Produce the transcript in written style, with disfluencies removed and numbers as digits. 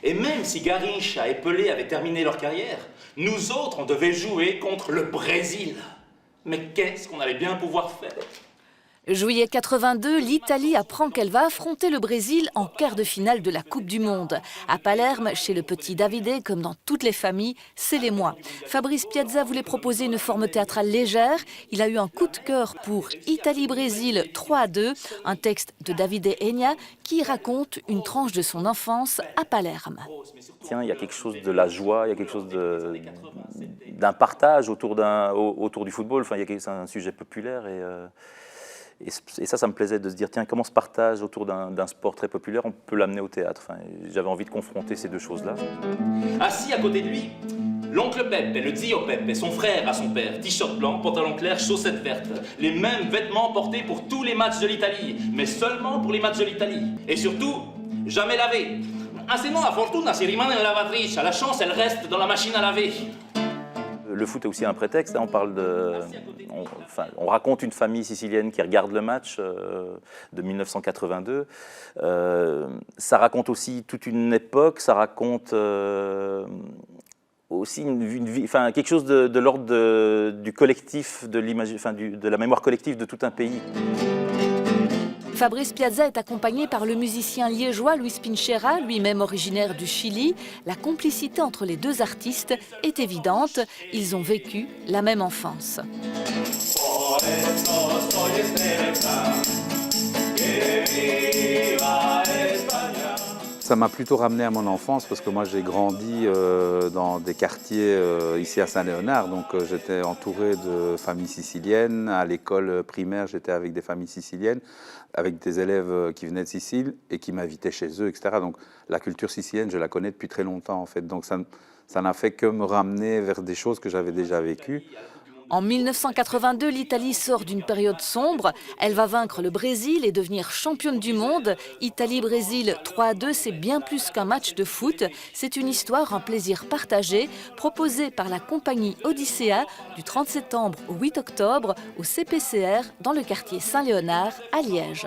Et même si Garrincha et Pelé avaient terminé leur carrière, nous autres, on devait jouer contre le Brésil. Mais qu'est-ce qu'on allait bien pouvoir faire? Juillet 82, l'Italie apprend qu'elle va affronter le Brésil en quart de finale de la Coupe du Monde. À Palerme, chez le petit Davide, comme dans toutes les familles, c'est l'émoi. Fabrice Piazza voulait proposer une forme théâtrale légère. Il a eu un coup de cœur pour Italie-Brésil 3-2, un texte de Davide Egna qui raconte une tranche de son enfance à Palerme. Tiens, il y a quelque chose de la joie, il y a quelque chose d'un partage autour du football. Enfin, c'est un sujet populaire et ça me plaisait de se dire, tiens, comment ce partage autour d'un sport très populaire, on peut l'amener au théâtre. Enfin, j'avais envie de confronter ces deux choses-là. Assis à côté de lui, l'oncle Pepe, le zio Pepe, son frère à son père, t-shirt blanc, pantalon clair, chaussettes vertes. Les mêmes vêtements portés pour tous les matchs de l'Italie, mais seulement pour les matchs de l'Italie. Et surtout, jamais lavés. Ah, sinon, la fortuna si rimane nella lavatrice. La chance, elle reste dans la machine à laver. Le foot est aussi un prétexte. On parle on raconte une famille sicilienne qui regarde le match de 1982. Ça raconte aussi toute une époque. Ça raconte aussi quelque chose de l'ordre du collectif, de la mémoire collective de tout un pays. Fabrice Piazza est accompagné par le musicien liégeois Luis Pinchera, lui-même originaire du Chili. La complicité entre les deux artistes est évidente. Ils ont vécu la même enfance. Ça m'a plutôt ramené à mon enfance parce que moi j'ai grandi dans des quartiers ici à Saint-Léonard, donc j'étais entouré de familles siciliennes. À l'école primaire, j'étais avec des familles siciliennes, avec des élèves qui venaient de Sicile et qui m'invitaient chez eux, etc. Donc la culture sicilienne, je la connais depuis très longtemps en fait. Donc ça n'a fait que me ramener vers des choses que j'avais déjà vécues. En 1982, l'Italie sort d'une période sombre. Elle va vaincre le Brésil et devenir championne du monde. Italie-Brésil 3-2, c'est bien plus qu'un match de foot. C'est une histoire, un plaisir partagé, proposé par la compagnie Odyssea du 30 septembre au 8 octobre au CPCR dans le quartier Saint-Léonard à Liège.